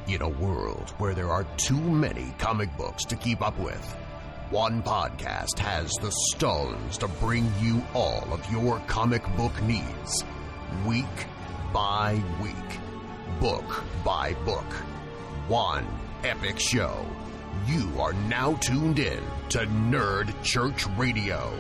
In a world where there are too many comic books to keep up with, one podcast has the stones to bring you all of your comic book needs. Week by week. Book by book. One epic show. You are now tuned in to Nerd Church Radio.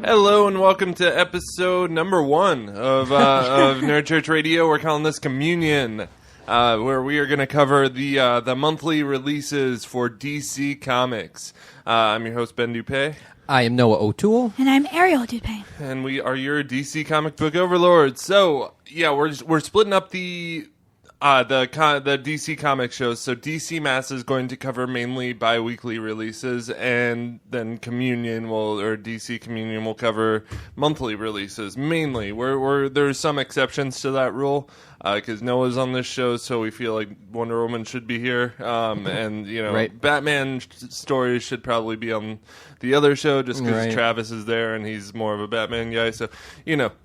Hello and welcome to episode number 1 of Nerd Church Radio. We're calling this Communion, where we are going to cover the monthly releases for DC Comics. I'm your host, Ben Dupé. I am Noah O'Toole. And I'm Ariel Dupé. And we are your DC comic book overlords. So, yeah, we're splitting up the DC comic shows. So DC Mass is going to cover mainly bi-weekly releases, and then DC Communion will cover monthly releases mainly. There's some exceptions to that rule, because Noah's on this show, so we feel like Wonder Woman should be here, and right. Batman stories should probably be on the other show just because right. Travis is there and he's more of a Batman guy. So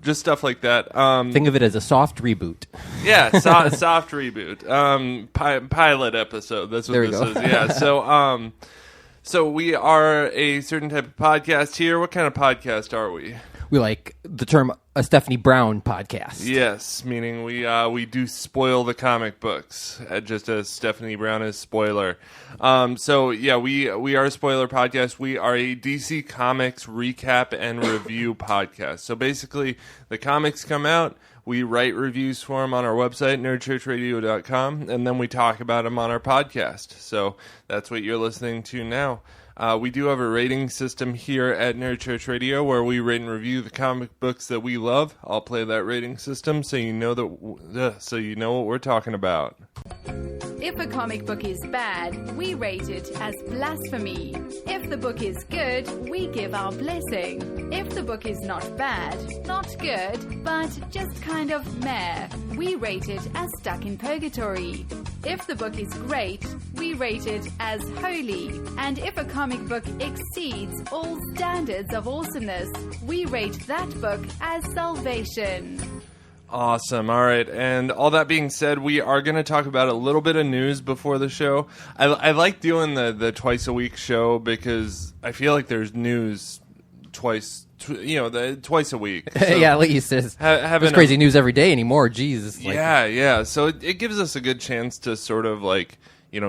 just stuff like that. Think of it as a soft reboot. Yeah, soft reboot. Pilot episode. That's what there this go. is. Yeah. So we are a certain type of podcast here. What kind of podcast are we? We like the term a Stephanie Brown podcast. Yes, meaning we do spoil the comic books, just as Stephanie Brown is spoiler. So yeah, we are a spoiler podcast. We are a DC Comics recap and review podcast. So basically, the comics come out, we write reviews for them on our website, nerdchurchradio.com, and then we talk about them on our podcast. So that's what you're listening to now. We do have a rating system here at Nerd Church Radio where we rate and review the comic books that we love. I'll play that rating system so you know what we're talking about. If a comic book is bad, we rate it as blasphemy. If the book is good, we give our blessing. If the book is not bad, not good, but just kind of meh, we rate it as stuck in purgatory. If the book is great, we rate it as holy. And if a comic book exceeds all standards of awesomeness, we rate that book as salvation. Awesome. All right. And all that being said, we are going to talk about a little bit of news before the show. I like doing the twice a week show because I feel like there's news twice a week. So yeah, like you says, there's crazy news every day anymore. Jeez. Yeah. So it gives us a good chance to sort of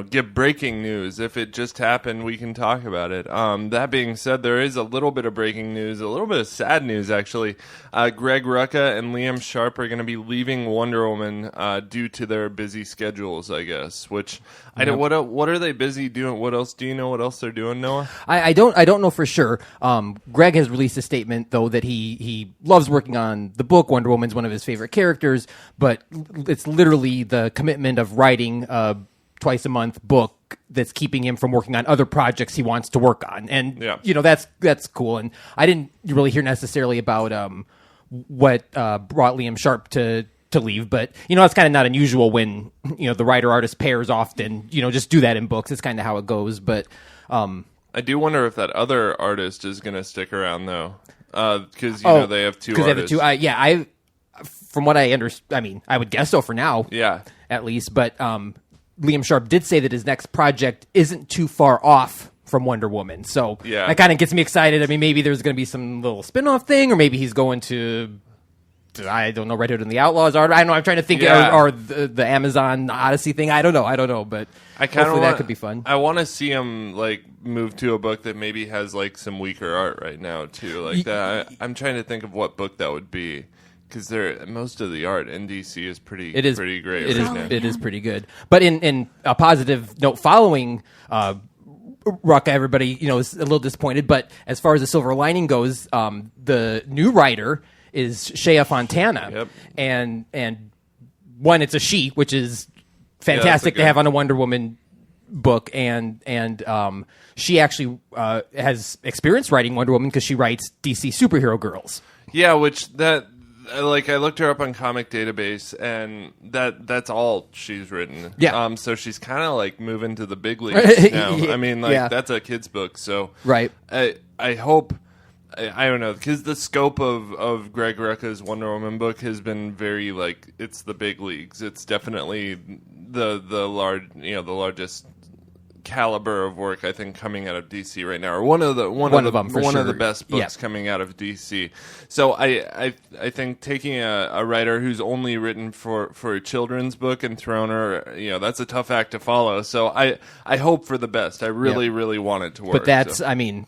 give breaking news. If it just happened, we can talk about it. That being said, there is a little bit of breaking news, a little bit of sad news, actually. Greg Rucka and Liam Sharp are going to be leaving Wonder Woman due to their busy schedules, I guess. Which I don't. What are they busy doing? What else do you know? What else they're doing, Noah? I don't know for sure. Greg has released a statement though that he loves working on the book. Wonder Woman's one of his favorite characters, but it's literally the commitment of writing twice a month book that's keeping him from working on other projects he wants to work on. And, that's cool. And I didn't really hear necessarily about what brought Liam Sharp to leave. But, it's kind of not unusual when, the writer-artist pairs often, just do that in books. It's kind of how it goes. But I do wonder if that other artist is going to stick around, though. Because, they have two artists. They have two. From what I understand, I would guess so for now. Yeah. At least. But Liam Sharp did say that his next project isn't too far off from Wonder Woman. So that kind of gets me excited. Maybe there's going to be some little spin-off thing, or maybe he's going to I don't know, Red Hood and the Outlaws. I don't know. I'm trying to think, or the Amazon Odyssey thing. I don't know, but hopefully that could be fun. I want to see him move to a book that maybe has some weaker art right now too, that. I'm trying to think of what book that would be. Because most of the art in DC is pretty great. It is pretty good. But in a positive note, following Rucka, everybody is a little disappointed. But as far as the silver lining goes, the new writer is Shea Fontana, and one, it's a she, which is fantastic to have on a Wonder Woman book, and she actually has experience writing Wonder Woman because she writes DC superhero girls. Yeah, which that like I looked her up on Comic Database, and that's all she's written. Yeah. So she's kind of like moving to the big leagues now. Yeah. I mean, like that's a kid's book. So Right. I hope. I don't know, because the scope of Greg Rucka's Wonder Woman book has been very like it's the big leagues. It's definitely the largest caliber of work I think coming out of DC right now, or one of the best books coming out of DC. So I think taking a writer who's only written for a children's book and thrown her, that's a tough act to follow. So I hope for the best. I really want it to work. But that's, I mean,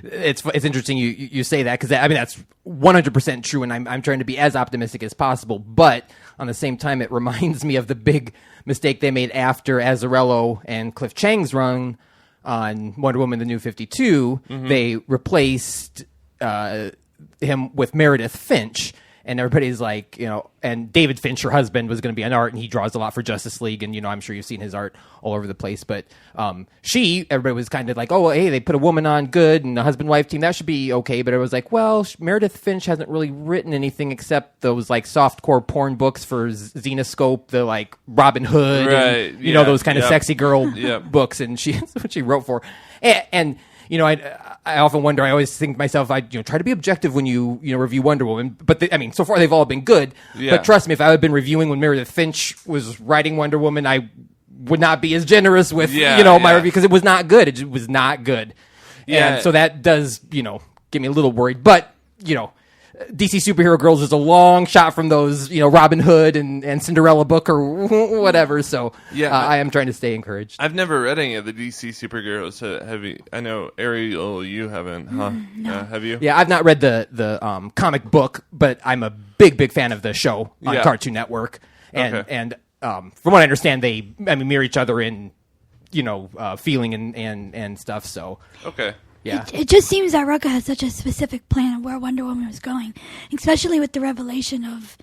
it's interesting you say that, because I mean that's 100% true, and I'm trying to be as optimistic as possible. But on the same time, it reminds me of the big mistake they made after Azzarello and Cliff Chang's run on Wonder Woman: The New 52. Mm-hmm. They replaced him with Meredith Finch, and everybody's like, and David Finch, her husband, was going to be on art, and he draws a lot for Justice League, and I'm sure you've seen his art all over the place. But everybody was kind of like, oh, hey, they put a woman on, good, and a husband-wife team, that should be okay. But it was like, well, Meredith Finch hasn't really written anything except those like softcore porn books for Zenoscope, the like Robin Hood, right? And, those kind of sexy girl books, and that's what she wrote for, and I often wonder. I always think to myself, I try to be objective when you review Wonder Woman. But so far they've all been good. Yeah. But trust me, if I had been reviewing when Meredith Finch was writing Wonder Woman, I would not be as generous with my review, because it was not good. It was not good. Yeah. And so that does get me a little worried. But DC Superhero Girls is a long shot from those, Robin Hood and Cinderella book or whatever. So I am trying to stay encouraged. I've never read any of the DC Superheroes. Have you? I know, Ariel, you haven't, huh? No. Have you? Yeah, I've not read the comic book, but I'm a big fan of the show on Cartoon Network. And from what I understand, they mirror each other in feeling and stuff. So okay. Yeah. It just seems that Rucka has such a specific plan of where Wonder Woman was going, especially with the revelation of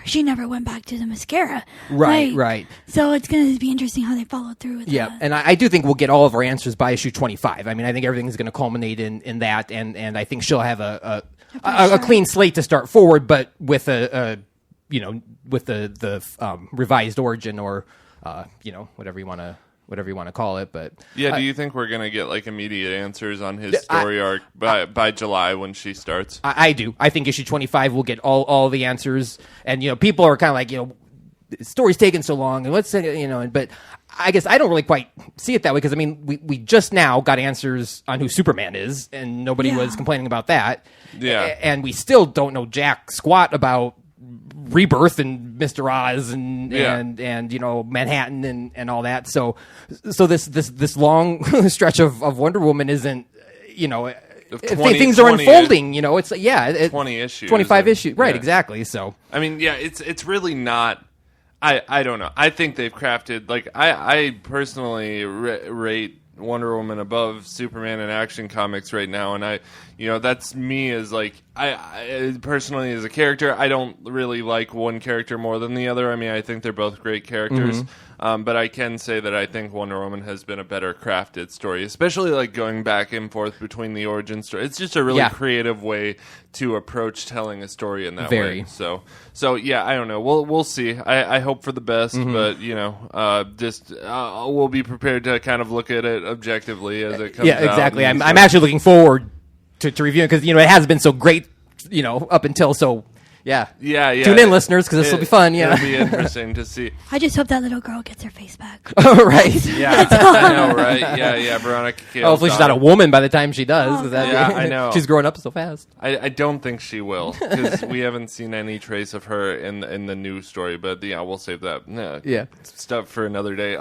she never went back to the mascara. Right. So it's going to be interesting how they follow through with that. Yeah, and I do think we'll get all of our answers by issue 25. I mean, I think everything's going to culminate in that, and I think she'll have a clean slate to start forward, but with with the revised origin, or whatever you want to call it. But do you think we're gonna get like immediate answers on his story arc by July when she starts? I do. I think issue 25 will get all the answers, and people are kind of like the story's taking so long, and let's say but I guess I don't really quite see it that way, because I mean we just now got answers on who Superman is, and nobody was complaining about that. Yeah, and we still don't know jack squat about Rebirth and Mr. Oz and Manhattan and all that. So this long stretch of Wonder Woman isn't things are unfolding. It's 20 issues, 25 issues, right? Exactly. So I mean, it's really not. I don't know. I think they've crafted, like, I personally rate Wonder Woman above Superman in Action Comics right now, and that's me as like I personally as a character. I don't really like one character more than the other. I mean, I think they're both great characters, but I can say that I think Wonder Woman has been a better crafted story, especially like going back and forth between the origin story. It's just a really creative way to approach telling a story in that way. So I don't know. We'll see. I hope for the best, but we'll be prepared to kind of look at it objectively as it comes out. Yeah, exactly. I'm actually looking forward to reviewing, because it has been so great, up until so. Yeah. Tune in, listeners, because this will be fun. Yeah, it'll be interesting to see. I just hope that little girl gets her face back. Right. Yeah, I know, right? Yeah, Veronica Cale's hopefully she's not a woman by the time she does. I know. She's growing up so fast. I don't think she will, because we haven't seen any trace of her in the new story. But we'll save that. Stuff for another day.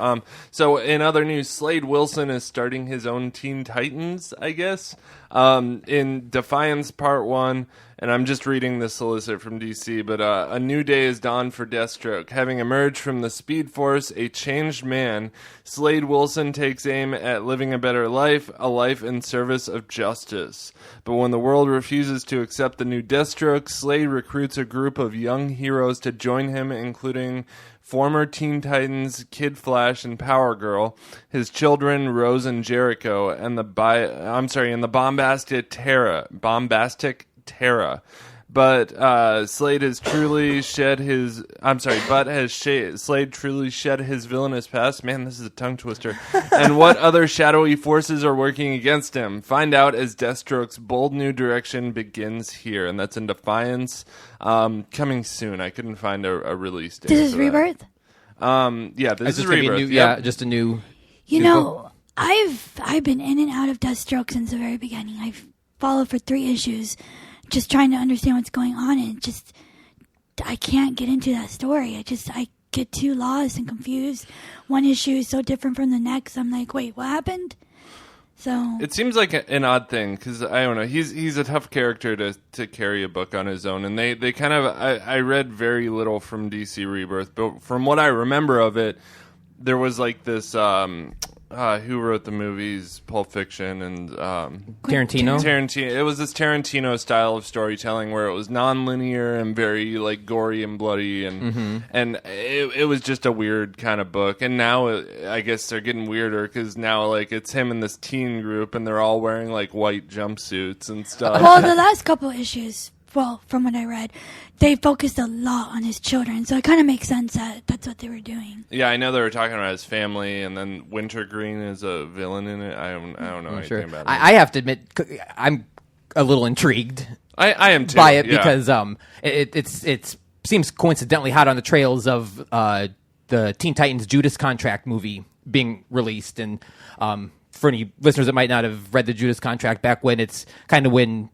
So in other news, Slade Wilson is starting his own Teen Titans, I guess. In Defiance Part 1, And I'm just reading the solicit from DC, but a new day is dawned for Deathstroke. Having emerged from the Speed Force, a changed man, Slade Wilson takes aim at living a better life, a life in service of justice. But when the world refuses to accept the new Deathstroke, Slade recruits a group of young heroes to join him, including former Teen Titans, Kid Flash, and Power Girl, his children Rose and Jericho, and the bombastic Terra. But Slade has truly shed his Slade truly shed his villainous past. Man, this is a tongue twister. And what other shadowy forces are working against him? Find out as Deathstroke's bold new direction begins here, and that's in Defiance, coming soon. I couldn't find a release date. This is Rebirth. Yeah, this is Rebirth. Just a new. You know, I've been in and out of Deathstroke since the very beginning. I've followed for 3 issues, just trying to understand what's going on, and I can't get into that story. I get too lost and confused. One issue is so different from the next. I'm like, wait, what happened? So it seems like an odd thing because I don't know. He's a tough character to carry a book on his own, and they kind of I read very little from DC Rebirth, but from what I remember of it, there was like this. Who wrote the movies Pulp Fiction and Tarantino? It was this Tarantino style of storytelling where it was non-linear and very like gory and bloody, and it was just a weird kind of book. And now I guess they're getting weirder because now like it's him and this teen group, and they're all wearing like white jumpsuits and stuff. Well, the last couple issues, from what I read, they focused a lot on his children, so it kind of makes sense that that's what they were doing. Yeah, I know they were talking about his family, and then Wintergreen is a villain in it. I don't know anything about it. I have to admit, I'm a little intrigued. I am too by it yeah. because it seems coincidentally hot on the trails of the Teen Titans Judas Contract movie being released, and for any listeners that might not have read the Judas Contract, back when it's kind of when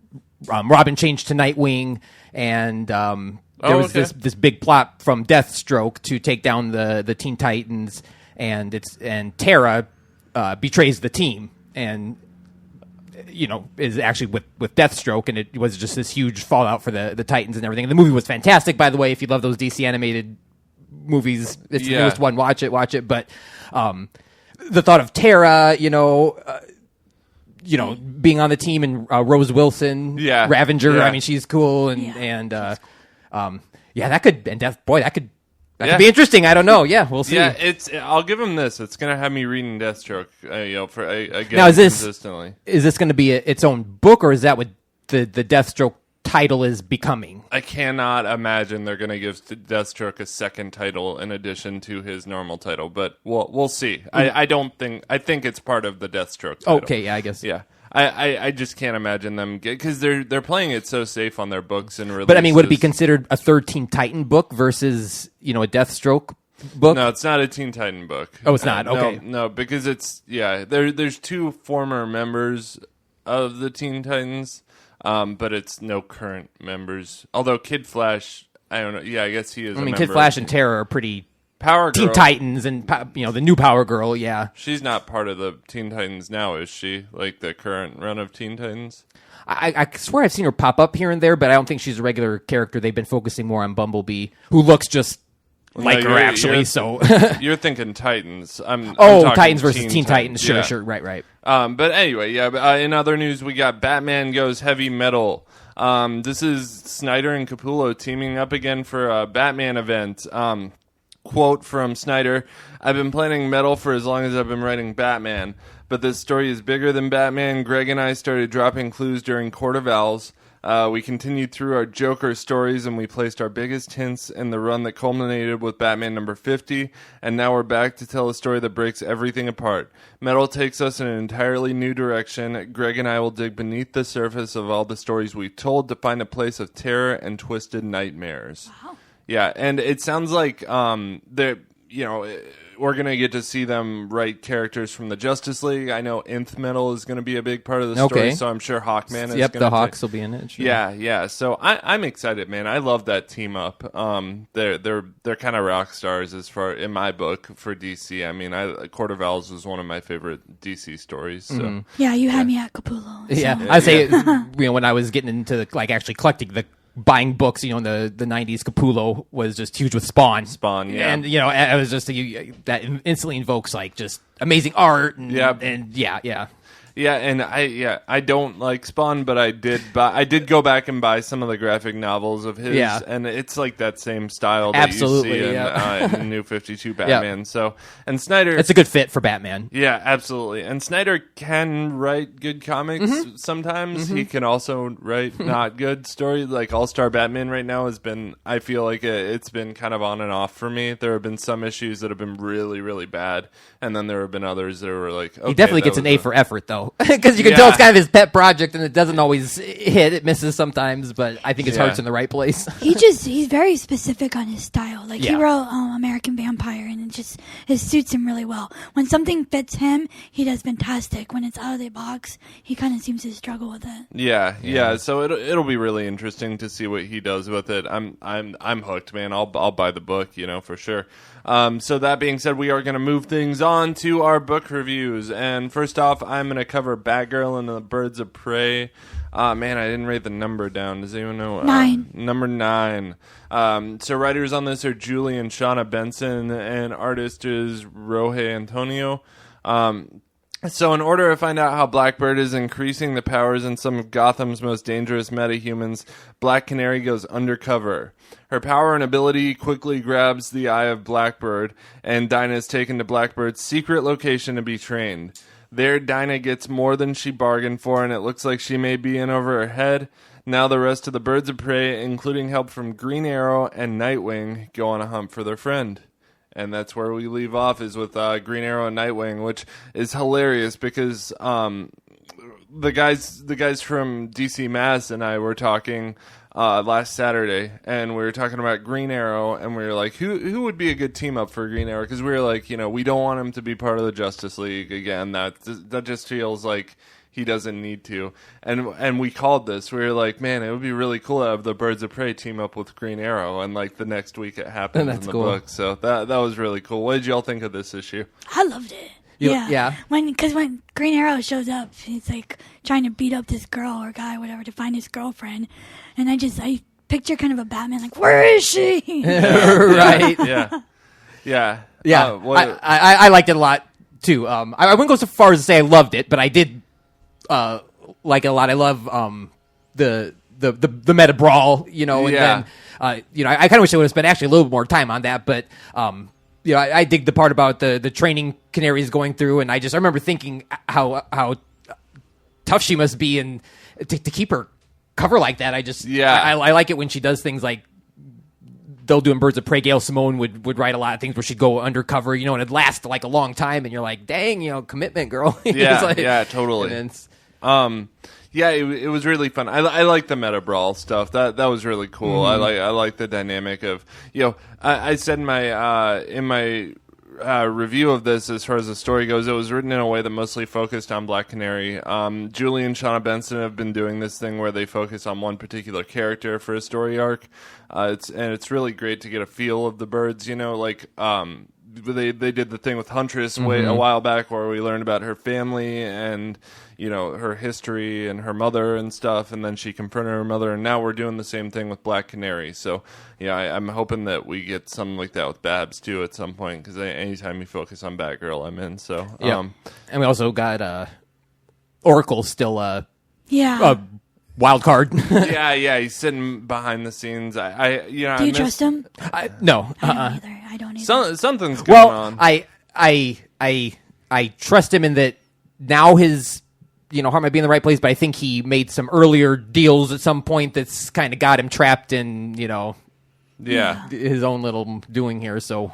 Robin changed to Nightwing, and there was this big plot from Deathstroke to take down the Teen Titans, and Terra betrays the team, and is actually with Deathstroke, and it was just this huge fallout for the Titans and everything. And the movie was fantastic, by the way. If you love those DC animated movies, it's the newest one. Watch it. But the thought of Terra, being on the team, and Rose Wilson, Ravenger. Yeah. I mean, she's cool, and that could be interesting. I don't know. Yeah, we'll see. Yeah, I'll give him this. It's gonna have me reading Deathstroke. Again, now, consistently. Is this going to be its own book, or is that what the Deathstroke title is becoming? I cannot imagine they're going to give Deathstroke a second title in addition to his normal title, but we'll see. I think it's part of the Deathstroke title. Okay, yeah, I guess. Yeah. I just can't imagine them because they're playing it so safe on their books and releases. But I mean, would it be considered a third Teen Titan book versus a Deathstroke book? No, it's not a Teen Titan book. Oh, it's not. Okay, no, because it's there's 2 former members of the Teen Titans, but it's no current members. Although Kid Flash, I don't know. Yeah, I guess he is. I mean, Kid Flash and Terra are pretty. Power Girl. Teen Titans and the new Power Girl, yeah. She's not part of the Teen Titans now, is she? Like the current run of Teen Titans? I swear I've seen her pop up here and there, but I don't think she's a regular character. They've been focusing more on Bumblebee, who looks just like her, actually. So you're thinking Titans. I'm Titans versus Teen Titans. Sure, right. But anyway, in other news, we got Batman Goes Heavy Metal. This is Snyder and Capullo teaming up again for a Batman event. Quote from Snyder: "I've been planning metal for as long as I've been writing Batman, but this story is bigger than Batman. Greg and I started dropping clues during Court of Owls. We continued through our Joker stories, and we placed our biggest hints in the run that culminated with Batman number 50, and now we're back to tell a story that breaks everything apart. Metal takes us in an entirely new direction. Greg and I will dig beneath the surface of all the stories we've told to find a place of terror and twisted nightmares." Wow. Yeah, and it sounds like we're going to get to see them write characters from the Justice League. I know Nth Metal is going to be a big part of the story, so I'm sure Hawkman is going to... the Hawks will be in it. Sure. Yeah. So I'm excited, man. I love that team up. They're kind of rock stars as far, in my book, for DC. I mean, Court of Owls was one of my favorite DC stories. So. Yeah, you had me at Capullo. So. Yeah, I'd say, when I was getting into, actually collecting buying books, in the 90s, Capullo was just huge with Spawn. Yeah. And, I was just, that instantly invokes, just amazing art. And, Yeah, and I don't like Spawn, but I did go back and buy some of the graphic novels of his, and it's like that same style that you see in New 52 Batman. Yeah. So, and Snyder, it's a good fit for Batman. Yeah, absolutely. And Snyder can write good comics sometimes. He can also write not good stories. Like All-Star Batman right now has been, I feel like it's been kind of on and off for me. There have been some issues that have been really, really bad, and then there have been others that were like, okay, he definitely gets an A for effort, though. Because you can tell it's kind of his pet project, and it doesn't always hit. It misses sometimes, but I think his heart's in the right place. He's very specific on his style. He wrote American Vampire, and it suits him really well. When something fits him, he does fantastic. When it's out of the box, he kind of seems to struggle with it. Yeah. So it'll be really interesting to see what he does with it. I'm hooked, man. I'll buy the book, for sure. So that being said, we are going to move things on to our book reviews. And first off, I'm going to cover Batgirl and the Birds of Prey. Man, I didn't write the number down. Does anyone know? 9. Number 9. So writers on this are Julie and Shauna Benson, and artist is Rohei Antonio. So in order to find out how Blackbird is increasing the powers in some of Gotham's most dangerous metahumans, Black Canary goes undercover. Her power and ability quickly grabs the eye of Blackbird, and Dinah is taken to Blackbird's secret location to be trained. There, Dinah gets more than she bargained for, and it looks like she may be in over her head. Now the rest of the Birds of Prey, including help from Green Arrow and Nightwing, go on a hunt for their friend. And that's where we leave off, is with Green Arrow and Nightwing, which is hilarious because the guys from DC Mass and I were talking last Saturday, and we were talking about Green Arrow, and we were like, who would be a good team up for Green Arrow? Because we were like, we don't want him to be part of the Justice League again. That just feels like he doesn't need to. And we called this. We were like, man, it would be really cool to have the Birds of Prey team up with Green Arrow. And the next week it happened in the book. So that was really cool. What did y'all think of this issue? I loved it. Yeah. Because when Green Arrow shows up, he's trying to beat up this girl or guy, whatever, to find his girlfriend. And I picture kind of a Batman where is she? Right. Yeah. I liked it a lot too. I wouldn't go so far as to say I loved it, but I did like it a lot. I love the meta brawl, and then I kind of wish I would have spent actually a little bit more time on that, but I dig the part about the training Canary's going through, and I remember thinking how tough she must be, and to keep her cover like that. I like it when she does things like they'll do in Birds of Prey. Gail Simone would write a lot of things where she'd go undercover, and it'd last a long time, and you're like, dang, commitment, girl. Yeah, totally. It was really fun. I like the meta brawl stuff. That was really cool. I like the dynamic of I said in my review of this, as far as the story goes, it was written in a way that mostly focused on Black Canary. Julie and Shauna Benson have been doing this thing where they focus on one particular character for a story arc. It's really great to get a feel of the birds. They did the thing with Huntress a while back where we learned about her family and her history and her mother and stuff, and then she confronted her mother, and now we're doing the same thing with Black Canary. So I'm hoping that we get something like that with Babs too at some point, because anytime you focus on Batgirl, I'm in. So and we also got Oracle still wild card. yeah, he's sitting behind the scenes. Do you trust him? No, I don't either. Something's going on. I trust him in that now his heart might be in the right place, but I think he made some earlier deals at some point that's kind of got him trapped in his own little doing here. So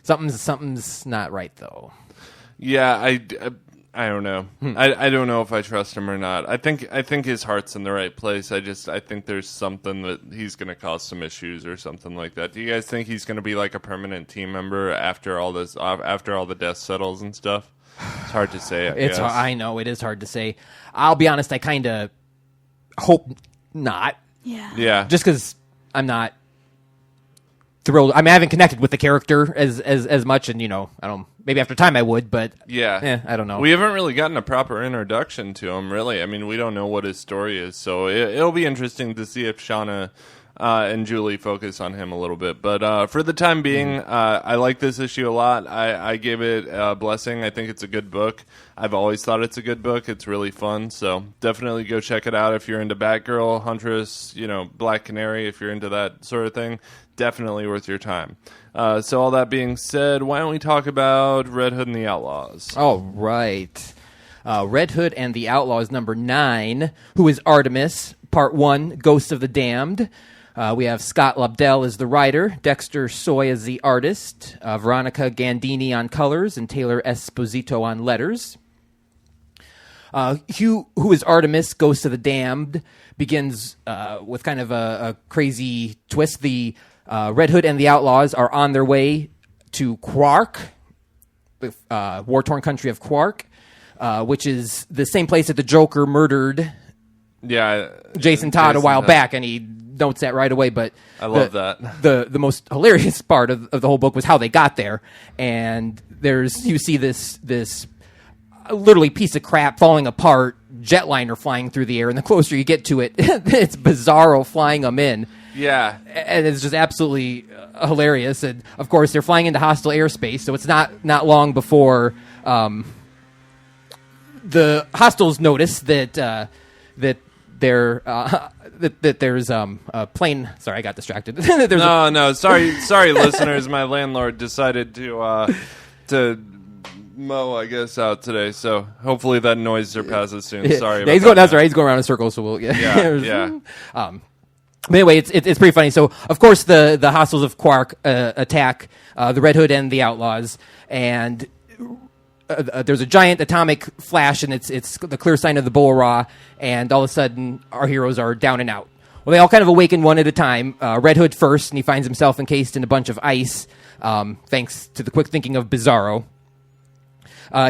something's not right though. Yeah, I don't know. I don't know if I trust him or not. I think his heart's in the right place. I think there's something that he's going to cause some issues or something like that. Do you guys think he's going to be like a permanent team member after all the dust settles and stuff? It's hard to say. I know it is hard to say. I'll be honest. I kind of hope not. Yeah. Just because I'm not thrilled. I haven't connected with the character as much, and I don't. Maybe after time I would, but I don't know. We haven't really gotten a proper introduction to him, really. I mean, we don't know what his story is, so it'll be interesting to see if Shauna and Julie focus on him a little bit. But for the time being, I like this issue a lot. I gave it a blessing. I think it's a good book. I've always thought it's a good book. It's really fun, so definitely go check it out if you're into Batgirl, Huntress, Black Canary, if you're into that sort of thing. Definitely worth your time. So all that being said, why don't we talk about Red Hood and the Outlaws? All right. Red Hood and the Outlaws number 9, who is Artemis, part 1, Ghosts of the Damned. We have Scott Lobdell as the writer, Dexter Soy as the artist, Veronica Gandini on colors, and Taylor Esposito on letters. Hugh, who is Artemis, Ghosts of the Damned, begins with kind of a crazy twist. The Red Hood and the Outlaws are on their way to Quark, the war-torn country of Quark, which is the same place that the Joker murdered Jason Todd a while back, and he notes that right away. But I love that. The most hilarious part of the whole book was how they got there. And you see this literally piece of crap falling apart, jetliner flying through the air, and the closer you get to it, it's Bizarro flying them in. Yeah. And it's just absolutely hilarious. And, of course, they're flying into hostile airspace, so it's not long before the hostiles notice that there's a plane. Sorry, I got distracted. Sorry, listeners. My landlord decided to mow, I guess, out today. So hopefully that noise surpasses soon. Sorry. He's going. That's right. He's going around in circles. So we'll. Yeah. But anyway, it's pretty funny. So of course the hostiles of Quark attack the Red Hood and the Outlaws, and there's a giant atomic flash, and it's the clear sign of the Bora, and all of a sudden our heroes are down and out. Well, they all kind of awaken one at a time. Red Hood first, and he finds himself encased in a bunch of ice, thanks to the quick thinking of Bizarro.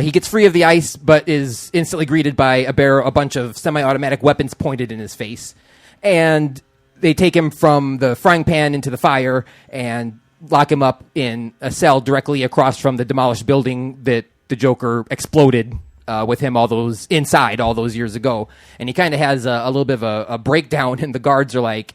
He gets free of the ice, but is instantly greeted by a bunch of semi-automatic weapons pointed in his face. And they take him from the frying pan into the fire and lock him up in a cell directly across from the demolished building that the Joker exploded with him all those years ago. And he kind of has a little bit of a breakdown, and the guards are like,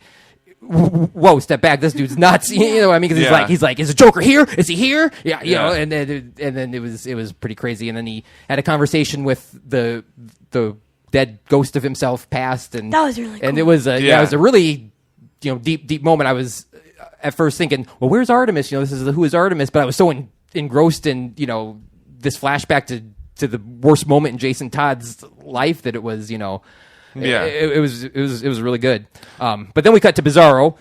whoa, step back, this dude's nuts. Because he's like, is the Joker here? Is he here? Yeah. And then it was pretty crazy. And then he had a conversation with the dead ghost of himself past, and that was really cool. And it was it was a really deep moment. I was at first thinking, well, where's Artemis? This is who is Artemis? But I was so engrossed in this flashback to the worst moment in Jason Todd's life that it was it was really good. But then we cut to Bizarro.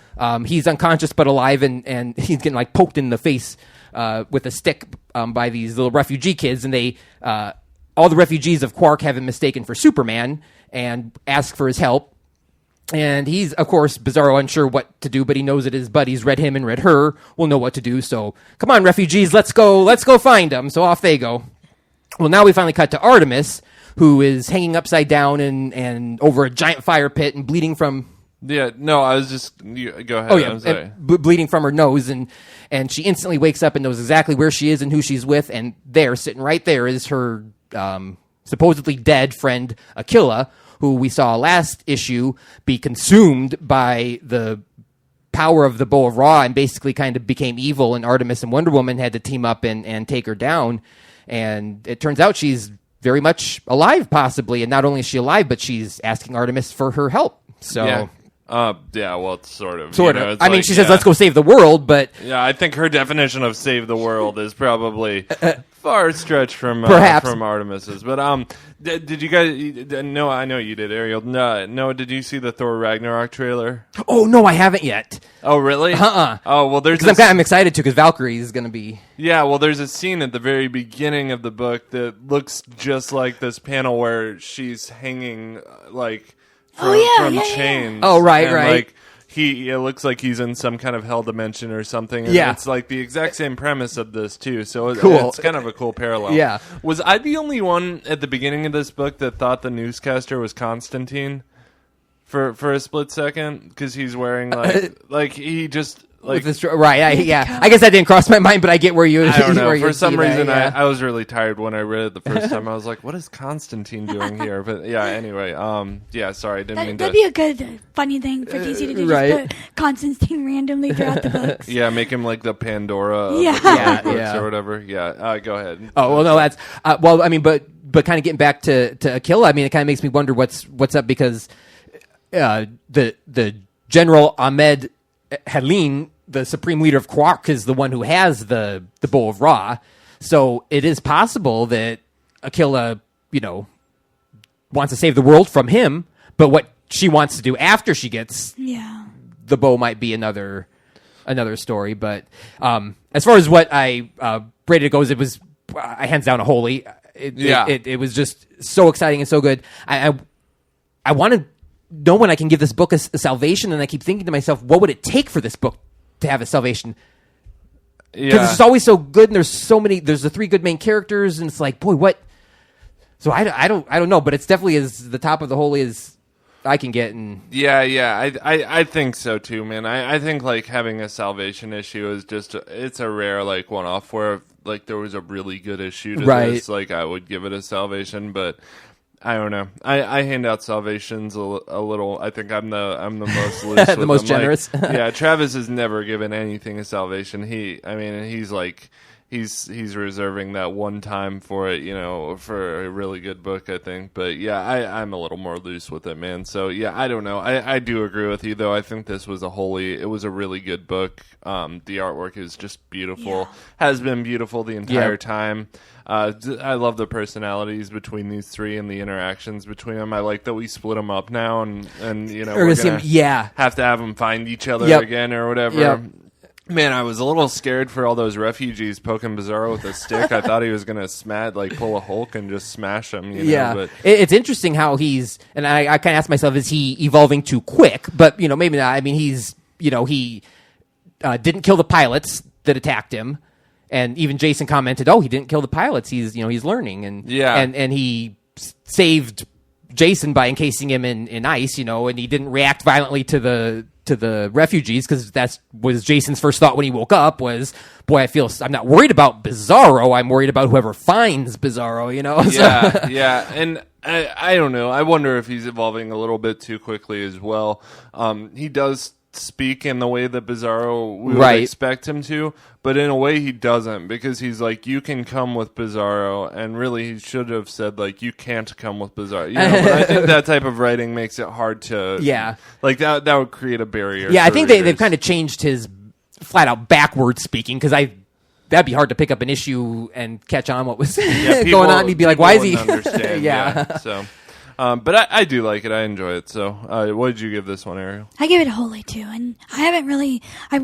He's unconscious but alive, and he's getting like poked in the face with a stick by these little refugee kids, and they all the refugees of Quark have him mistaken for Superman and ask for his help. And he's, of course, Bizarro, unsure what to do, but he knows that his buddies, Red Him and Red Her, will know what to do. So, come on, refugees, let's go find them. So off they go. Well, now we finally cut to Artemis, who is hanging upside down and over a giant fire pit and bleeding from... Yeah, no, I was just... go ahead, I'm sorry. Bleeding from her nose, and she instantly wakes up and knows exactly where she is and who she's with, and there, sitting right there, is her supposedly dead friend, Aquila, who we saw last issue be consumed by the power of the Bow of Ra and basically kind of became evil, and Artemis and Wonder Woman had to team up and take her down. And it turns out she's very much alive, possibly. And not only is she alive, but she's asking Artemis for her help. So, yeah. Yeah, well, it's sort of. Sort you know, of. it's I mean, like, she says, yeah. "Let's go save the world," but Yeah, I think her definition of save the world is probably far stretched from Perhaps. from Artemis's. But did you guys? No, I know you did, Ariel. No, did you see the Thor Ragnarok trailer? oh no, I haven't yet. Oh, really? Oh, well, there's Because I'm excited too, because Valkyrie is going to be. Yeah, well, there's a scene at the very beginning of the book that looks just like this panel where she's hanging like from chains. Oh, right, and, right. Like it looks like he's in some kind of hell dimension or something. And Yeah. it's like the exact same premise of this too. So Cool. it's kind of a cool parallel. Yeah. Was I the only one at the beginning of this book that thought the newscaster was Constantine for a split second because he's wearing like he just. Like, Right, I guess that didn't cross my mind, but I get where you. I don't know. where you For some see that, reason, yeah. I was really tired when I read it the first time. I was like, "What is Constantine doing here?" But yeah, anyway, yeah. Sorry, I didn't mean to. That'd be a good, funny thing for DC to do. right. Just put Constantine randomly throughout the books. Yeah, make him like the Pandora of Yeah. the comic Yeah, books yeah. or whatever. Yeah, go ahead. Oh well, no, that's well. I mean, but kind of getting back to Aquila. I mean, it kind of makes me wonder what's up because the General Ahmed Helin, the supreme leader of Quark, is the one who has the bow of Ra. So it is possible that Aquila, wants to save the world from him, but what she wants to do after she gets the bow might be another story. But as far as what I rated goes, it was hands down a holy. It was just so exciting and so good. I want to know when I can give this book a salvation, and I keep thinking to myself, what would it take for this book to have a salvation? Because it's always so good, and there's the three good main characters, and it's like, boy, what? So I don't know, but it's definitely as the top of the holy as I can get. And I think so too, man. I think like having a salvation issue is just it's a rare like one off where like there was a really good issue to this, like I would give it a salvation, but I don't know. I hand out salvations a little. I think I'm the most loose, the most generous. Like, yeah, Travis has never given anything a salvation. He's like he's reserving that one time for it, for a really good book, I think. But yeah, I'm a little more loose with it, man. So yeah, I don't know. I do agree with you though. I think this was it was a really good book. The artwork is just beautiful. Has been beautiful the entire time. I love the personalities between these three and the interactions between them. I like that we split them up now, and we're gonna have to have them find each other again or whatever. Yep. Man, I was a little scared for all those refugees poking Bizarro with a stick. I thought he was gonna pull a Hulk and just smash him. But it's interesting how he's, and I kind of ask myself, is he evolving too quick? But maybe not. I mean, he didn't kill the pilots that attacked him. And even Jason commented, "Oh, he didn't kill the pilots. He's learning." And and he saved Jason by encasing him in ice. And he didn't react violently to the refugees because that was Jason's first thought when he woke up was, "Boy, I'm not worried about Bizarro. I'm worried about whoever finds Bizarro." Yeah. And I don't know. I wonder if he's evolving a little bit too quickly as well. He does speak in the way that Bizarro we would expect him to, but in a way he doesn't, because he's like, you can come with Bizarro, and really he should have said like, you can't come with Bizarro. But I think that type of writing makes it hard to like that would create a barrier. I think they've kind of changed his flat out backward speaking, because that'd be hard to pick up an issue and catch on what was going on. And he'd be like, why is he understand? So but I do like it. I enjoy it. So what did you give this one, Ariel? I give it a holy too, and I've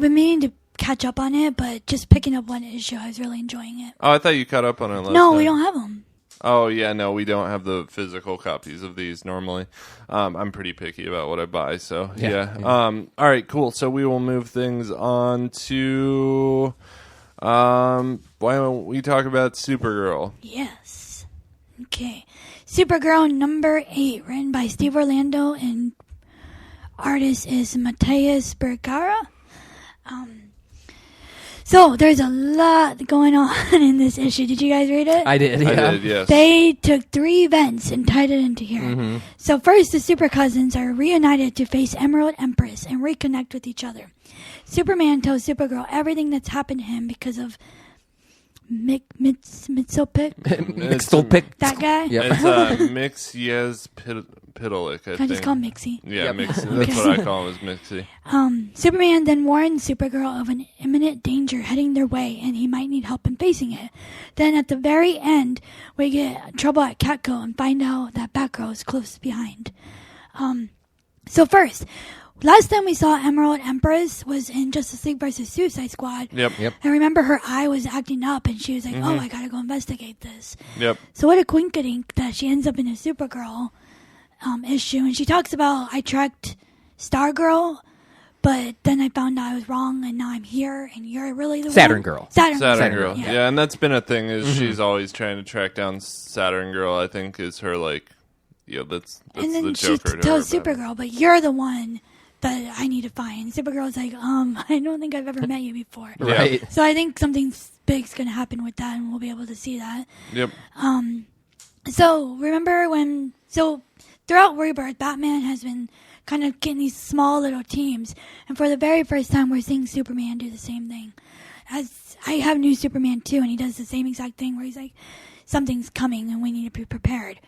been meaning to catch up on it, but just picking up one issue, I was really enjoying it. Oh, I thought you caught up on it last No, time. we don't have them. Oh, yeah, no, we don't have the physical copies of these normally. I'm pretty picky about what I buy, so yeah. All right, cool. So we will move things on to why don't we talk about Supergirl? Yes. Okay. Supergirl number 8, written by Steve Orlando, and artist is Matthias Bergara. So there's a lot going on in this issue. Did you guys read it? I did, I did, yes. They took 3 events and tied it into here. Mm-hmm. So first, the Super Cousins are reunited to face Emerald Empress and reconnect with each other. Superman tells Supergirl everything that's happened to him because of Mixopic? Mixopic? That guy? Yep. It's Pitalik, I Can I think. just call him Mixie? Yeah, Yep. Mixie. That's what I call him, is Mixie. Superman then warns Supergirl of an imminent danger heading their way, and he might need help in facing it. Then at the very end, we get trouble at Catco and find out that Batgirl is close behind. So first, last time we saw Emerald Empress was in Justice League vs. Suicide Squad. Yep. I remember her eye was acting up, and she was like, oh, I gotta go investigate this. Yep. So what a coinkydink that she ends up in a Supergirl issue. And she talks about, I tracked Stargirl, but then I found out I was wrong, and now I'm here, and you're really the Saturn one. Girl. Saturn Girl. Yeah. Yeah, and that's been a thing, is she's always trying to track down Saturn Girl, I think, is her, like, that's And then the she Joker to tells her, Batman. Supergirl, but you're the one that I need to find. Supergirl's like, I don't think I've ever met you before. Right. So I think something big's going to happen with that, and we'll be able to see that. Yep. So remember when... So throughout Rebirth, Batman has been kind of getting these small little teams. And for the very first time, we're seeing Superman do the same thing. As I have New Superman 2, and he does the same exact thing where he's like, something's coming, and we need to be prepared.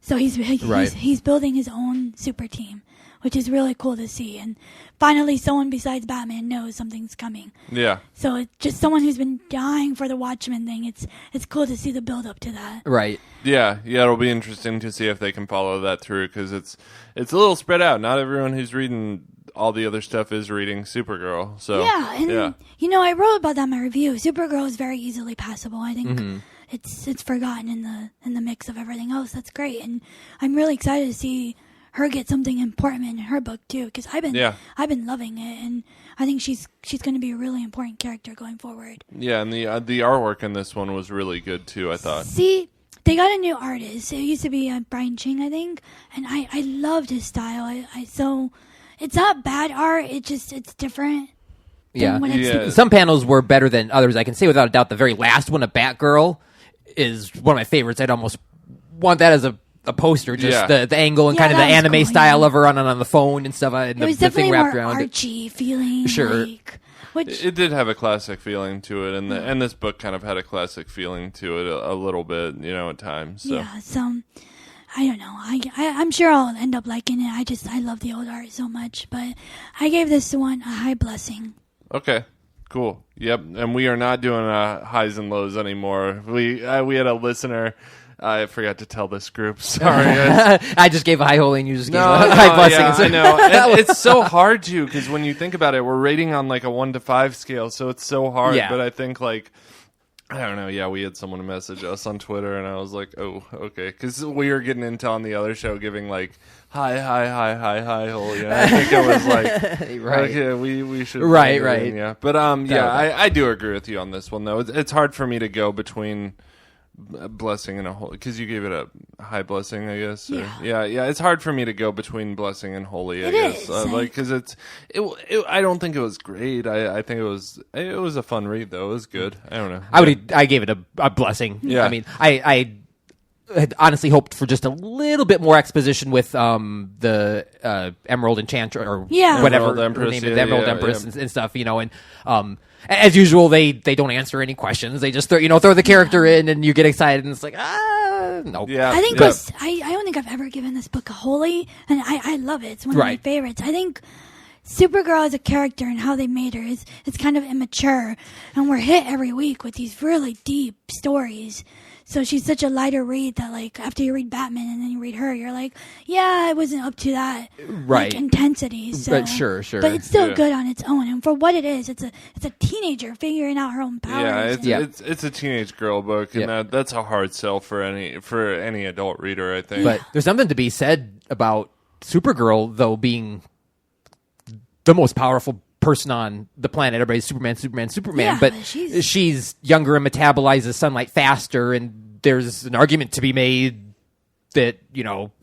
So he's building his own super team, which is really cool to see. And finally, someone besides Batman knows something's coming. Yeah. So it's just someone who's been dying for the Watchmen thing. It's cool to see the build up to that. Right. Yeah, it'll be interesting to see if they can follow that through, because it's a little spread out. Not everyone who's reading all the other stuff is reading Supergirl. So Yeah, and I wrote about that in my review. Supergirl is very easily passable. I think it's forgotten in the mix of everything else. That's great, and I'm really excited to see her get something important in her book too, because I've been loving it, and I think she's going to be a really important character going forward. Yeah, and the artwork in this one was really good too, I thought. See, they got a new artist. It used to be Brian Ching, I think, and I loved his style. So it's not bad art. It's different. Yeah. When it's Some panels were better than others. I can say without a doubt the very last one, of Batgirl, is one of my favorites. I'd almost want that as a poster, just the angle and kind of the anime cool, style of her on the phone and stuff. And it was the definitely thing wrapped more around Archie feeling. Sure. Which It did have a classic feeling to it, and this book kind of had a classic feeling to it a little bit, at times. So. Yeah, so I don't know. I'm sure I'll end up liking it. I love the old art so much, but I gave this one a high blessing. Okay, cool. Yep, and we are not doing highs and lows anymore. We had a listener. I forgot to tell this group. Sorry. I just gave a high holy and you just gave a No, high blessing. yeah, I know. And it's so hard to, because when you think about it, we're rating on like a 1 to 5 scale, so it's so hard. Yeah. But I think I don't know. Yeah, we had someone message us on Twitter, and I was like, oh, okay. Because we were getting into on the other show giving high, holy. And I think it was Right. okay, we should. Right. Yeah. But I do agree with you on this one, though. It's hard for me to go between a blessing and a holy, because you gave it a high blessing, I guess. Yeah. It's hard for me to go between blessing and holy, I guess. Because I don't think it was great. I think it was a fun read, though. It was good. I don't know. I gave it a blessing. Yeah. I mean, I had honestly hoped for just a little bit more exposition with the Emerald Enchantress or whatever Emerald Empress, her name is, Emerald Empress and stuff, and as usual they don't answer any questions. They just throw the character in and you get excited and it's like nope. Yeah. I think I don't think I've ever given this book a holy, and I love it. It's one of my favorites. I think Supergirl as a character and how they made her is kind of immature, and we're hit every week with these really deep stories. So she's such a lighter read that after you read Batman and then you read her, you're like, yeah, I wasn't up to that intensity. So, sure. But it's still good on its own, and for what it is, it's a teenager figuring out her own powers. It's a teenage girl book, and that's a hard sell for any adult reader, I think. But there's something to be said about Supergirl, though, being the most powerful person on the planet. Everybody's Superman, Yeah, but she's younger and metabolizes sunlight faster, and there's an argument to be made that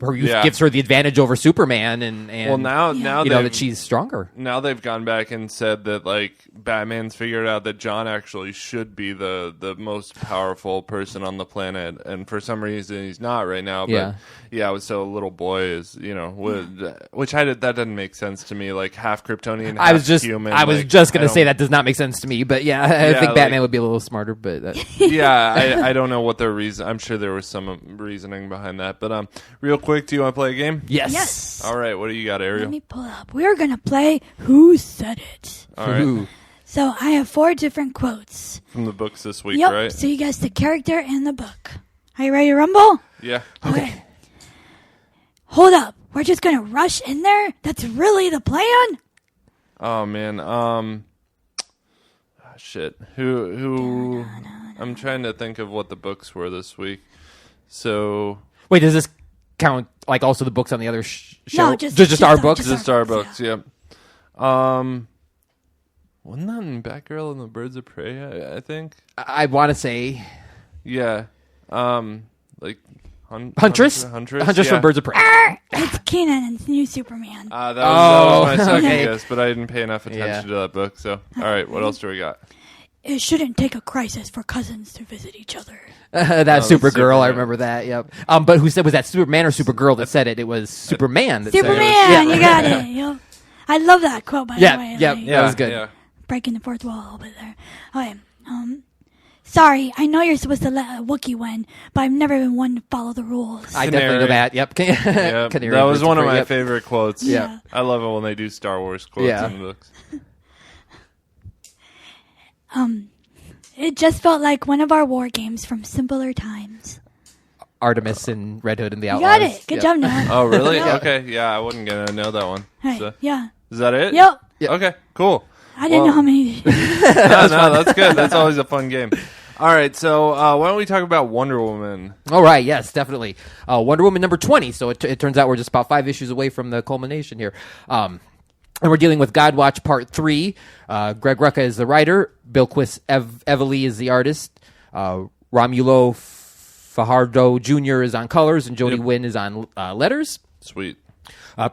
her youth gives her the advantage over Superman, and now that she's stronger. Now they've gone back and said that Batman's figured out that John actually should be the most powerful person on the planet, and for some reason he's not right now. But so a little boy is which that doesn't make sense to me. Half Kryptonian, half human. I was just gonna say that does not make sense to me. But I think Batman would be a little smarter. But I don't know what their reason. I'm sure there was some reasoning behind that. But real quick, do you want to play a game? Yes. All right, what do you got, Ariel? Let me pull it up. We're going to play Who Said It. All right. Ooh. So I have 4 different quotes. From the books this week, Yep. right? So you guess the character and the book. Are you ready to rumble? Yeah. Okay. Hold up. We're just going to rush in there? That's really the plan? Oh man. Shit. Who? I'm trying to think of what the books were this week. So Wait, does this count like also the books on the other show? No, just our books. the Starbucks. Yep. Wasn't that in Batgirl and the Birds of Prey? I think. I want to say Yeah. Like Huntress. Huntress Yeah. from Birds of Prey. It's Kenan and New Superman. That was my second okay. guess, but I didn't pay enough attention to that book. So, all right, what else do we got? It shouldn't take a crisis for cousins to visit each other. That's Oh, Supergirl. Supergirl. I remember that. Yep. But who said was that Superman or Supergirl that said it? It was Superman. That Superman, said it. you got it. Yep. I love that quote, by the way. Yeah. Like, That was good. Yeah. breaking the fourth wall a little bit there. Okay. Sorry, I know you're supposed to let a Wookiee win, but I've never been one to follow the rules. I definitely know that. Yep. Yep. Canary That was Birds of one of Prey, my yep. favorite quotes. Yeah. I love it when they do Star Wars quotes Yeah. in the books. It just felt like one of our war games from simpler times. Artemis and Red Hood and the You Outlaws. got it. Good Yep. job, Noah. Oh, really? Yeah. Okay. Yeah, I wasn't gonna know that one. Hey, So- yeah. Is that it? Yep. Yep. Okay. Cool. I didn't know how many. No, that's good. That's always a fun game. All right, so why don't we talk about Wonder Woman? All right, yes, definitely. Wonder Woman number 20. So it turns out we're just about 5 issues away from the culmination here. And we're dealing with Godwatch Part 3. Greg Rucka is the writer. Bill Quist Evely is the artist. Romulo Fajardo Jr. is on colors, and Jody Wynn is on letters. Sweet.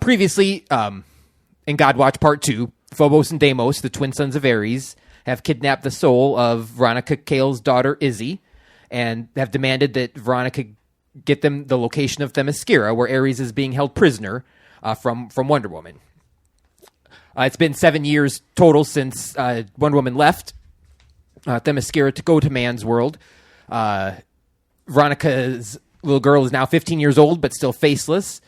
Previously, in Godwatch Part 2, Phobos and Deimos, the twin sons of Ares, have kidnapped the soul of Veronica Cale's daughter, Izzy, and have demanded that Veronica get them the location of Themyscira, where Ares is being held prisoner from Wonder Woman. It's been 7 years total since Wonder Woman left Themyscira to go to man's world. Veronica's little girl is now 15 years old, but still faceless.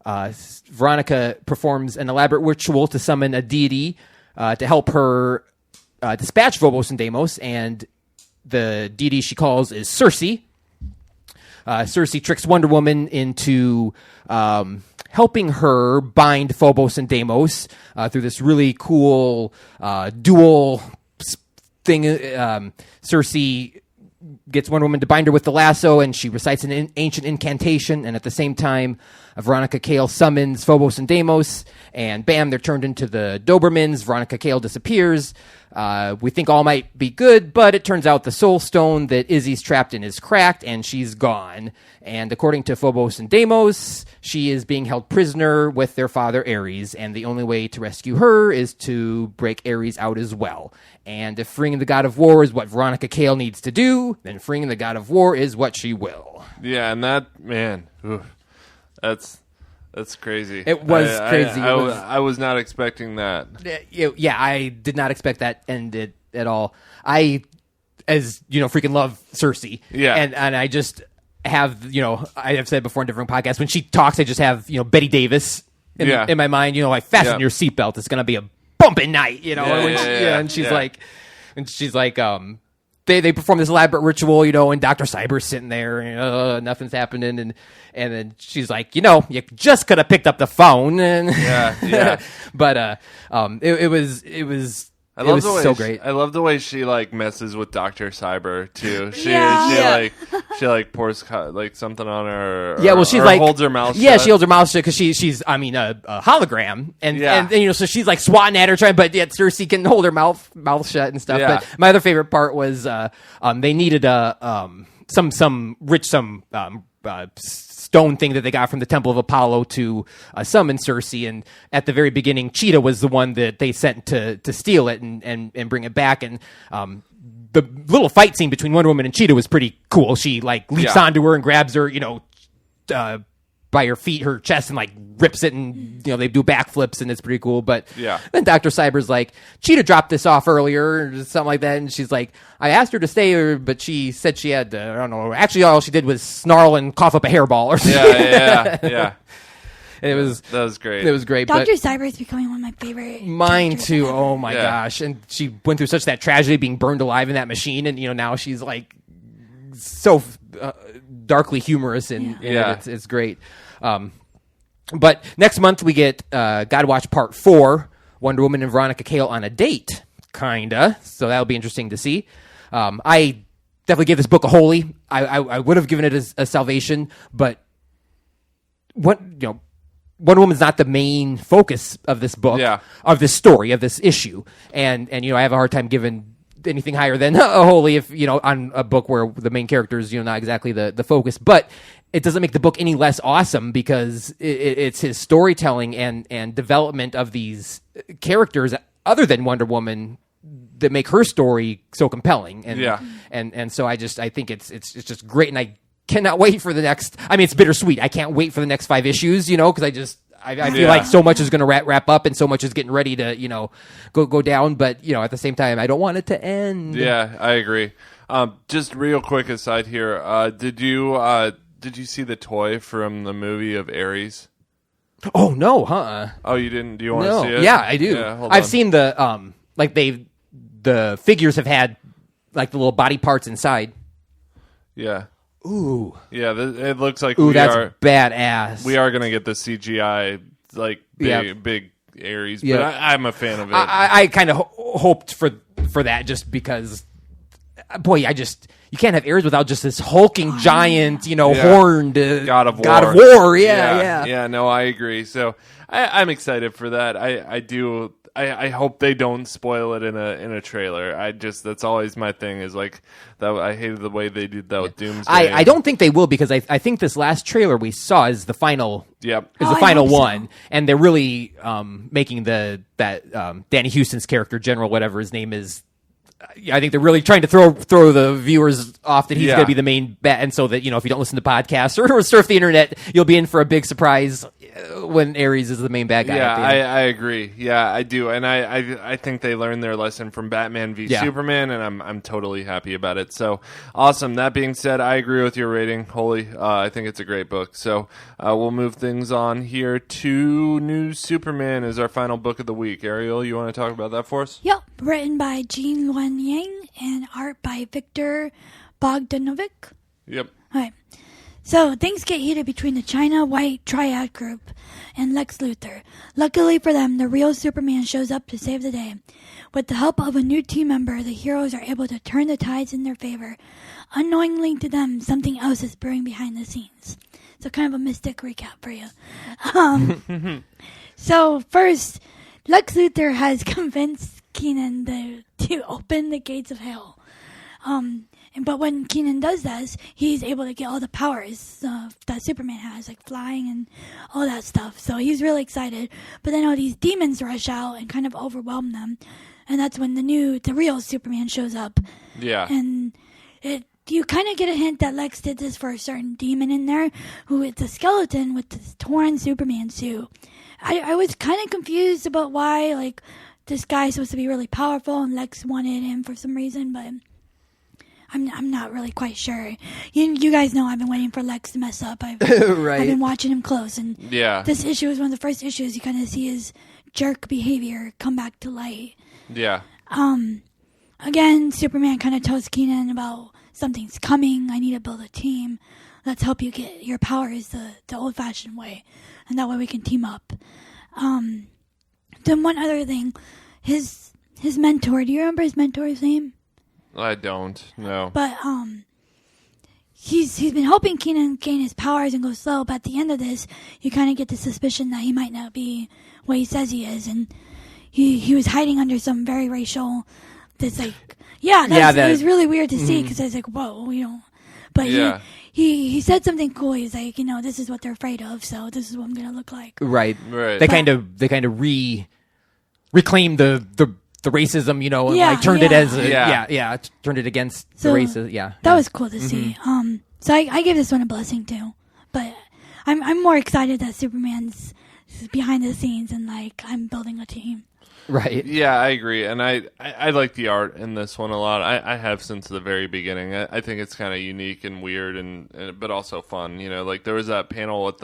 Veronica performs an elaborate ritual to summon a deity to help her dispatch Phobos and Deimos, and the deity she calls is Circe. Circe tricks Wonder Woman into helping her bind Phobos and Deimos through this really cool dual thing. Circe gets Wonder Woman to bind her with the lasso, and she recites an ancient incantation, and at the same time, Veronica Cale summons Phobos and Deimos, and bam, they're turned into the Dobermans. Veronica Cale disappears. We think all might be good, but it turns out the soul stone that Izzy's trapped in is cracked, and she's gone. And according to Phobos and Deimos, she is being held prisoner with their father Ares, and the only way to rescue her is to break Ares out as well. And if freeing the god of war is what Veronica Cale needs to do, then freeing the god of war is what she will. Yeah, and that, man, that's crazy. It was crazy. I was not expecting that. Yeah, I did not expect that ended at all. I, as you know, freaking love Circe. Yeah. And I just have, I have said before in different podcasts, when she talks, I just have, Betty Davis in my mind, like, fasten your seatbelt. It's going to be a bumping night, And she's like, they perform this elaborate ritual, and Dr. Cyber's sitting there, and nothing's happening, and then she's like, you just could have picked up the phone, and but it was so great. I love the way she messes with Dr. Cyber too. She pours something on her. She's holds her mouth. Yeah, shut. she holds her mouth shut because she's a hologram, and so she's swatting at her, trying, but yet Circe can hold her mouth shut and stuff. Yeah. But my other favorite part was they needed some stone thing that they got from the Temple of Apollo to summon Circe, and at the very beginning, Cheetah was the one that they sent to steal it and bring it back, and the little fight scene between Wonder Woman and Cheetah was pretty cool. She leaps onto her and grabs her, by her feet, her chest, and like rips it, and they do backflips, and it's pretty cool. But then Dr. Cyber's like, Cheetah dropped this off earlier, or something like that, and she's like, I asked her to stay, but she said she had to, I don't know. Actually, all she did was snarl and cough up a hairball or something. Yeah. That was great. It was great. Dr. Cyber is becoming one of my favorite. Mine too. ever. Oh my gosh! And she went through such that tragedy, being burned alive in that machine, and now she's like so darkly humorous, and it's great. But next month we get God Watch Part 4, Wonder Woman and Veronica Cale on a date, kinda. So that'll be interesting to see. I definitely gave this book a holy. I would have given it a salvation, but Wonder Woman's not the main focus of this book, of this story, of this issue, and I have a hard time giving anything higher than a holy if on a book where the main character is not exactly the focus, but it doesn't make the book any less awesome because it's his storytelling and development of these characters other than Wonder Woman that make her story so compelling, and so I think it's just great, and I cannot wait for the next. I mean, it's bittersweet. I can't wait for the next 5 issues, because I feel like so much is going to wrap up, and so much is getting ready to go down. But at the same time, I don't want it to end. Yeah, I agree. Just real quick aside here, did you see the toy from the movie of Ares? Oh no, Oh, you didn't? Do you want to see it? Yeah, I do. Yeah, I've seen the the figures have had like the little body parts inside. Yeah. Ooh. Yeah, it looks like that's badass. We are going to get the CGI, like, big Ares, but I'm a fan of it. I kind of hoped for that just because, boy, you can't have Ares without just this hulking giant, horned God of War. God of War, yeah. Yeah, no, I agree. So I'm excited for that. I do. I hope they don't spoil it in a trailer. That's always my thing. Is like that. I hated the way they did that with Doomsday. I don't think they will because I think this last trailer we saw is the final. Yep. Is the final one, and they're really making that Danny Houston's character, General whatever his name is. I think they're really trying to throw the viewers off that he's going to be the main bat, and so that if you don't listen to podcasts or surf the internet, you'll be in for a big surprise when Ares is the main bad guy. Yeah, I agree. Yeah, I do, and I think they learned their lesson from Batman v Superman, and I'm totally happy about it. So awesome. That being said, I agree with your rating, Holy. I think it's a great book. So we'll move things on here to New Superman is our final book of the week. Ariel, you want to talk about that for us? Yep, written by Gene Wen Yang and art by Victor Bogdanovic. Yep. All right. So things get heated between the China White Triad Group and Lex Luthor. Luckily for them, the real Superman shows up to save the day. With the help of a new team member, the heroes are able to turn the tides in their favor. Unknowingly to them, something else is brewing behind the scenes. So kind of a mystic recap for you. So first, Lex Luthor has convinced Kenan to open the gates of hell. But when Kenan does this, he's able to get all the powers that Superman has, like flying and all that stuff. So he's really excited. But then all these demons rush out and kind of overwhelm them. And that's when the real Superman shows up. Yeah. And you kind of get a hint that Lex did this for a certain demon in there, who is a skeleton with this torn Superman suit. I was kind of confused about why, like, this guy's supposed to be really powerful and Lex wanted him for some reason, but I'm not really quite sure. You guys know I've been waiting for Lex to mess up. I've been watching him close, and this issue is one of the first issues you kind of see his jerk behavior come back to light. Yeah. Again, Superman kind of tells Kenan about something's coming. I need to build a team. Let's help you get your powers the old-fashioned way, and that way we can team up. Then one other thing, his mentor. Do you remember his mentor's name? I don't. No. But he's been helping Kenan gain his powers and go slow. But at the end of this, you kind of get the suspicion that he might not be what he says he is, and he was hiding under some very racial. That's like, it was really weird to see because I was like, whoa, we don't. But he said something cool. He's like, this is what they're afraid of, so this is what I'm gonna look like. Right. They kind of reclaimed the racism, and like turned it as turned it against the races. Yeah, that was cool to see. So I gave this one a blessing too, but I'm more excited that Superman's behind the scenes and like I'm building a team. Right. Yeah, I agree, and I like the art in this one a lot. I have since the very beginning. I think it's kind of unique and weird, and but also fun. You know, like there was that panel with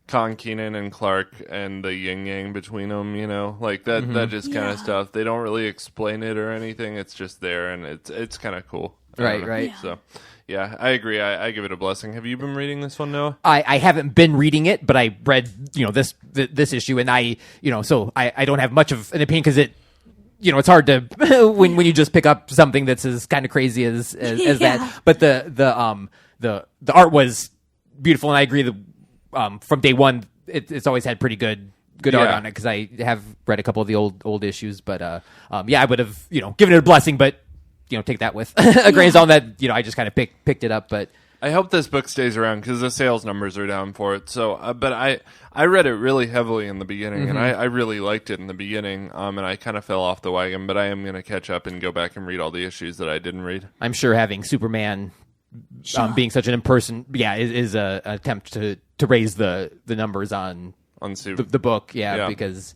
Con Keenan and Clark and the yin yang between them. You know, like that just kind of stuff. They don't really explain it or anything. It's just there, and it's kind of cool. Right. Right. Yeah. So. Yeah, I agree. I give it a blessing. Have you been reading this one, Noah? I haven't been reading it, but I read this issue, and I don't have much of an opinion because it's hard to when you just pick up something that's as kind of crazy as that. But the art was beautiful, and I agree that from day one it's always had pretty good art on it because I have read a couple of the old issues. But I would have given it a blessing, but. Take that with a grain of salt that, I just kind of picked it up. But I hope this book stays around because the sales numbers are down for it. So, but I read it really heavily in the beginning, and I really liked it in the beginning, and I kind of fell off the wagon, but I am going to catch up and go back and read all the issues that I didn't read. I'm sure having Superman being such an in-person, is an attempt to raise the numbers on the book, because,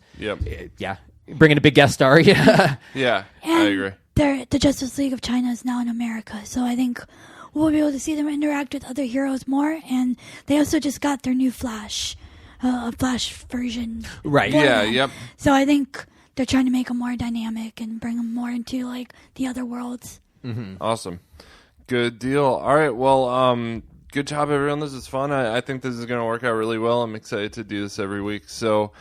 bringing a big guest star, Yeah, I agree. The Justice League of China is now in America, so I think we'll be able to see them interact with other heroes more. And they also just got their new Flash, a Flash version. Right. Yeah. Yep. So I think they're trying to make them more dynamic and bring them more into like the other worlds. Mm-hmm. Awesome. Good deal. All right. Well, good job, everyone. This is fun. I think this is going to work out really well. I'm excited to do this every week. So,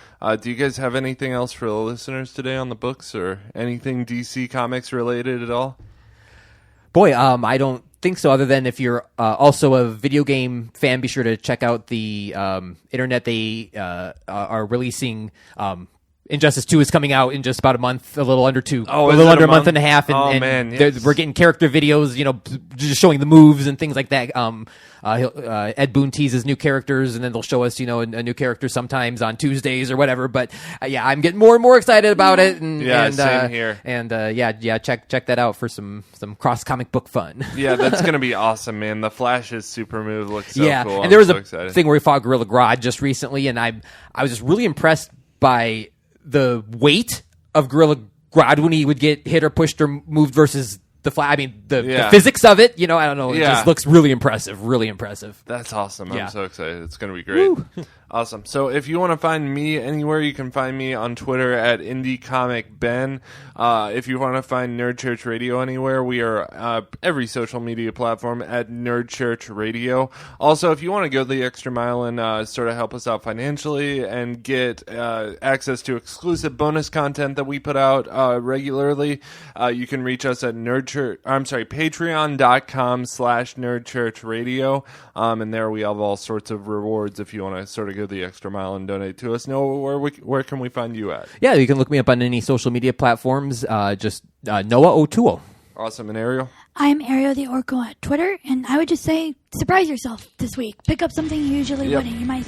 do you guys have anything else for the listeners today on the books or anything DC Comics related at all? Boy, I don't think so, other than if you're also a video game fan, be sure to check out the internet. They are releasing... Injustice 2 is coming out in just about a month, a little under a month and a half, and we're getting character videos, just showing the moves and things like that. Ed Boon teases new characters, and then they'll show us, a new character sometimes on Tuesdays or whatever. But I'm getting more and more excited about it. And same here. And check that out for some cross comic book fun. Yeah, that's gonna be awesome, man. The Flash's super move looks so cool. And there was a thing where we fought Gorilla Grodd just recently, and I was just really impressed by the weight of Gorilla Grodd when he would get hit or pushed or moved versus the Flash. I mean, the physics of it, I don't know. It just looks really impressive, really impressive. That's awesome. I'm so excited. It's going to be great. Awesome. So if you want to find me anywhere, you can find me on Twitter at IndieComicBen. If you want to find Nerd Church Radio anywhere, we are every social media platform at Nerd Church Radio. Also, if you want to go the extra mile and sort of help us out financially and get access to exclusive bonus content that we put out regularly, you can reach us at patreon.com/nerdchurchradio. And there we have all sorts of rewards if you want to sort of go the extra mile and donate to us. Noah, where can we find you at? Yeah, you can look me up on any social media platforms. Just Noah O'Toole. Awesome. And Ariel? I'm Ariel the Orco at Twitter, and I would just say surprise yourself this week. Pick up something you usually wouldn't. You might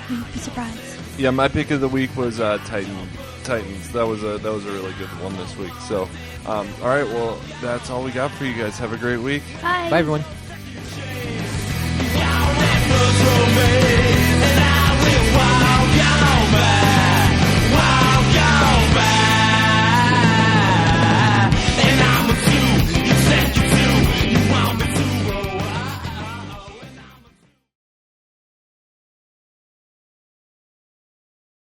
be surprised. Yeah, my pick of the week was Titans. That was a really good one this week. So, all right, well, that's all we got for you guys. Have a great week. Bye. Bye, everyone.